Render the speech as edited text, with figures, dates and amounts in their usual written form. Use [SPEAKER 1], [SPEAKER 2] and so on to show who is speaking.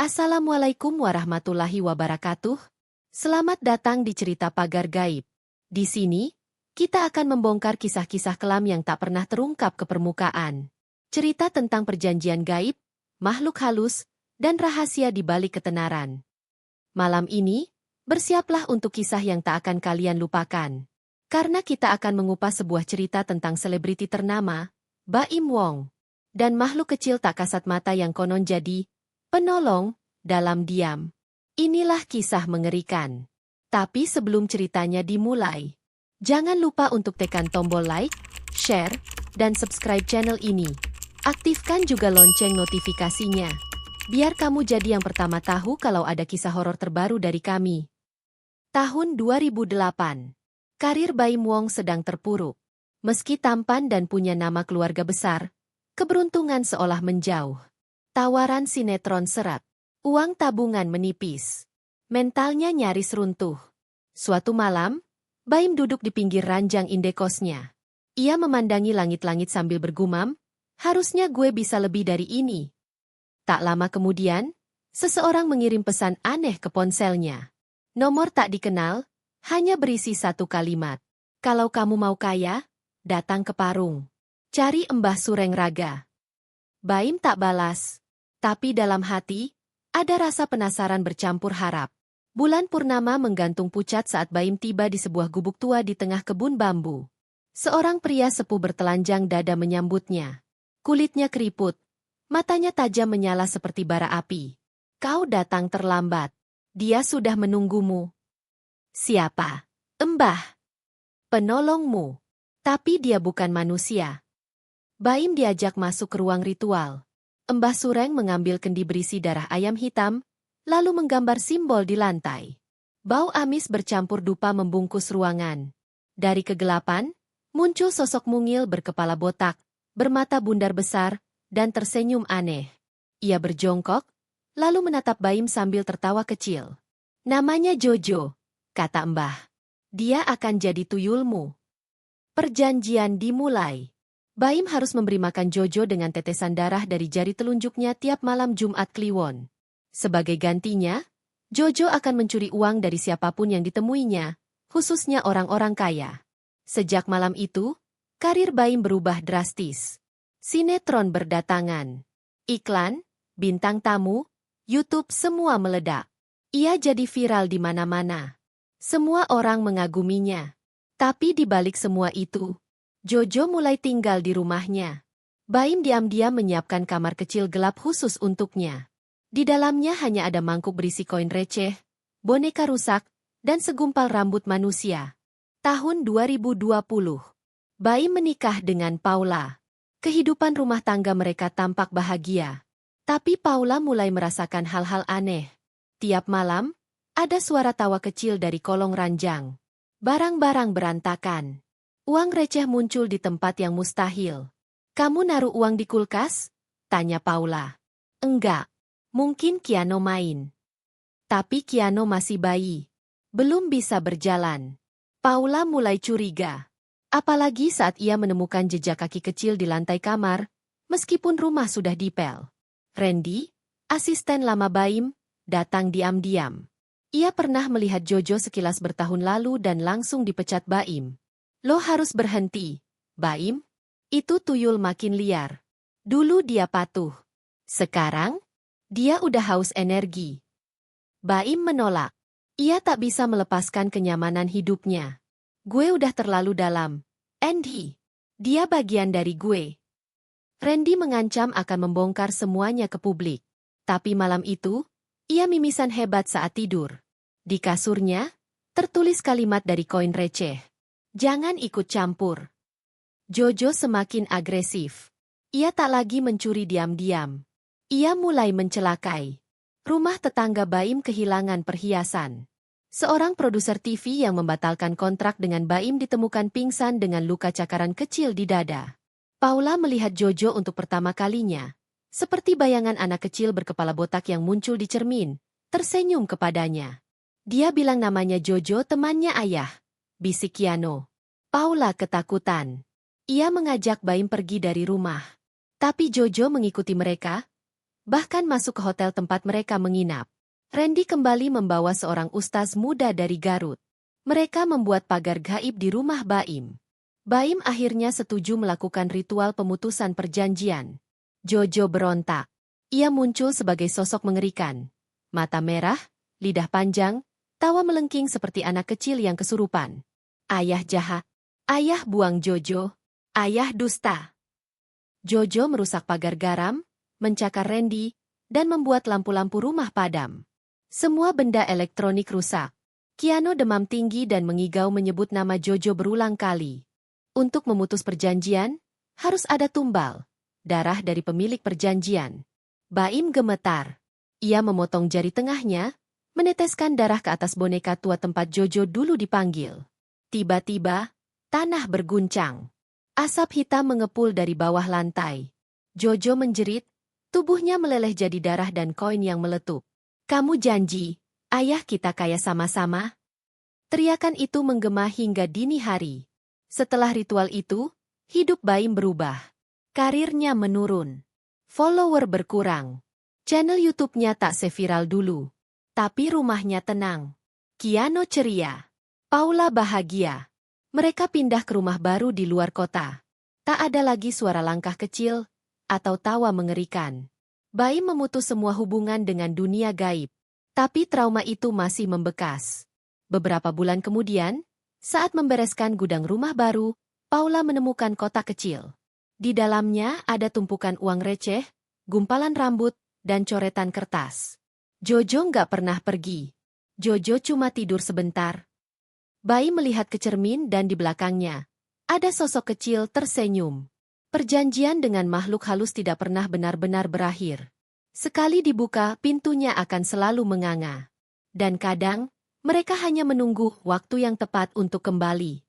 [SPEAKER 1] Assalamualaikum warahmatullahi wabarakatuh. Selamat datang di Cerita Pagar Gaib. Di sini, kita akan membongkar kisah-kisah kelam yang tak pernah terungkap ke permukaan. Cerita tentang perjanjian gaib, makhluk halus, dan rahasia di balik ketenaran. Malam ini, bersiaplah untuk kisah yang tak akan kalian lupakan. Karena kita akan mengupas sebuah cerita tentang selebriti ternama, Baim Wong, dan makhluk kecil tak kasat mata yang konon jadi penolong dalam diam. Inilah kisah mengerikan. Tapi sebelum ceritanya dimulai, jangan lupa untuk tekan tombol like, share, dan subscribe channel ini. Aktifkan juga lonceng notifikasinya, biar kamu jadi yang pertama tahu kalau ada kisah horor terbaru dari kami. Tahun 2008. Karir Baim Wong sedang terpuruk. Meski tampan dan punya nama keluarga besar, keberuntungan seolah menjauh. Tawaran sinetron seret. Uang tabungan menipis. Mentalnya nyaris runtuh. Suatu malam, Baim duduk di pinggir ranjang indekosnya. Ia memandangi langit-langit sambil bergumam, harusnya gue bisa lebih dari ini. Tak lama kemudian, seseorang mengirim pesan aneh ke ponselnya. Nomor tak dikenal, hanya berisi satu kalimat. Kalau kamu mau kaya, datang ke Parung. Cari Mbah Sureng Raga. Baim tak balas. Tapi dalam hati, ada rasa penasaran bercampur harap. Bulan purnama menggantung pucat saat Baim tiba di sebuah gubuk tua di tengah kebun bambu. Seorang pria sepuh bertelanjang dada menyambutnya. Kulitnya keriput, matanya tajam menyala seperti bara api. Kau datang terlambat. Dia sudah menunggumu. Siapa? Mbah. Penolongmu. Tapi dia bukan manusia. Baim diajak masuk ke ruang ritual. Mbah Sureng mengambil kendi berisi darah ayam hitam, lalu menggambar simbol di lantai. Bau amis bercampur dupa membungkus ruangan. Dari kegelapan, muncul sosok mungil berkepala botak, bermata bundar besar, dan tersenyum aneh. Ia berjongkok, lalu menatap Baim sambil tertawa kecil. Namanya Jojo, kata Mbah. Dia akan jadi tuyulmu. Perjanjian dimulai. Baim harus memberi makan Jojo dengan tetesan darah dari jari telunjuknya tiap malam Jumat Kliwon. Sebagai gantinya, Jojo akan mencuri uang dari siapapun yang ditemuinya, khususnya orang-orang kaya. Sejak malam itu, karir Baim berubah drastis. Sinetron berdatangan. Iklan, bintang tamu, YouTube semua meledak. Ia jadi viral di mana-mana. Semua orang mengaguminya. Tapi di balik semua itu, Jojo mulai tinggal di rumahnya. Baim diam-diam menyiapkan kamar kecil gelap khusus untuknya. Di dalamnya hanya ada mangkuk berisi koin receh, boneka rusak, dan segumpal rambut manusia. Tahun 2020. Baim menikah dengan Paula. Kehidupan rumah tangga mereka tampak bahagia. Tapi Paula mulai merasakan hal-hal aneh. Tiap malam, ada suara tawa kecil dari kolong ranjang. Barang-barang berantakan. Uang receh muncul di tempat yang mustahil. Kamu naruh uang di kulkas? Tanya Paula. Enggak. Mungkin Kiano main. Tapi Kiano masih bayi. Belum bisa berjalan. Paula mulai curiga. Apalagi saat ia menemukan jejak kaki kecil di lantai kamar, meskipun rumah sudah dipel. Randy, asisten lama Baim, datang diam-diam. Ia pernah melihat Jojo sekilas bertahun lalu dan langsung dipecat Baim. Lo harus berhenti, Baim. Itu tuyul makin liar. Dulu dia patuh. Sekarang, dia udah haus energi. Baim menolak. Ia tak bisa melepaskan kenyamanan hidupnya. Gue udah terlalu dalam. Andy, dia bagian dari gue. Randy mengancam akan membongkar semuanya ke publik. Tapi malam itu, ia mimisan hebat saat tidur. Di kasurnya, tertulis kalimat dari koin receh. Jangan ikut campur. Jojo semakin agresif. Ia tak lagi mencuri diam-diam. Ia mulai mencelakai. Rumah tetangga Baim kehilangan perhiasan. Seorang produser TV yang membatalkan kontrak dengan Baim ditemukan pingsan dengan luka cakaran kecil di dada. Paula melihat Jojo untuk pertama kalinya. Seperti bayangan anak kecil berkepala botak yang muncul di cermin, tersenyum kepadanya. Dia bilang namanya Jojo temannya ayah. Bisik Kiano. Paula ketakutan. Ia mengajak Baim pergi dari rumah. Tapi Jojo mengikuti mereka, bahkan masuk ke hotel tempat mereka menginap. Randy kembali membawa seorang ustaz muda dari Garut. Mereka membuat pagar gaib di rumah Baim. Baim akhirnya setuju melakukan ritual pemutusan perjanjian. Jojo berontak. Ia muncul sebagai sosok mengerikan. Mata merah, lidah panjang, tawa melengking seperti anak kecil yang kesurupan. Ayah jahat. Ayah buang Jojo. Ayah dusta. Jojo merusak pagar garam, mencakar Randy, dan membuat lampu-lampu rumah padam. Semua benda elektronik rusak. Kiano demam tinggi dan mengigau menyebut nama Jojo berulang kali. Untuk memutus perjanjian, harus ada tumbal, darah dari pemilik perjanjian. Baim gemetar. Ia memotong jari tengahnya, meneteskan darah ke atas boneka tua tempat Jojo dulu dipanggil. Tiba-tiba, tanah berguncang. Asap hitam mengepul dari bawah lantai. Jojo menjerit, tubuhnya meleleh jadi darah dan koin yang meletup. Kamu janji, ayah kita kaya sama-sama? Teriakan itu menggema hingga dini hari. Setelah ritual itu, hidup Baim berubah. Karirnya menurun. Follower berkurang. Channel YouTube-nya tak seviral dulu. Tapi rumahnya tenang. Kiano ceria. Paula bahagia. Mereka pindah ke rumah baru di luar kota. Tak ada lagi suara langkah kecil atau tawa mengerikan. Baim memutus semua hubungan dengan dunia gaib. Tapi trauma itu masih membekas. Beberapa bulan kemudian, saat membereskan gudang rumah baru, Paula menemukan kotak kecil. Di dalamnya ada tumpukan uang receh, gumpalan rambut, dan coretan kertas. Jojo nggak pernah pergi. Jojo cuma tidur sebentar. Bayi melihat ke cermin dan di belakangnya ada sosok kecil tersenyum. Perjanjian dengan makhluk halus tidak pernah benar-benar berakhir. Sekali dibuka, pintunya akan selalu menganga. Dan kadang, mereka hanya menunggu waktu yang tepat untuk kembali.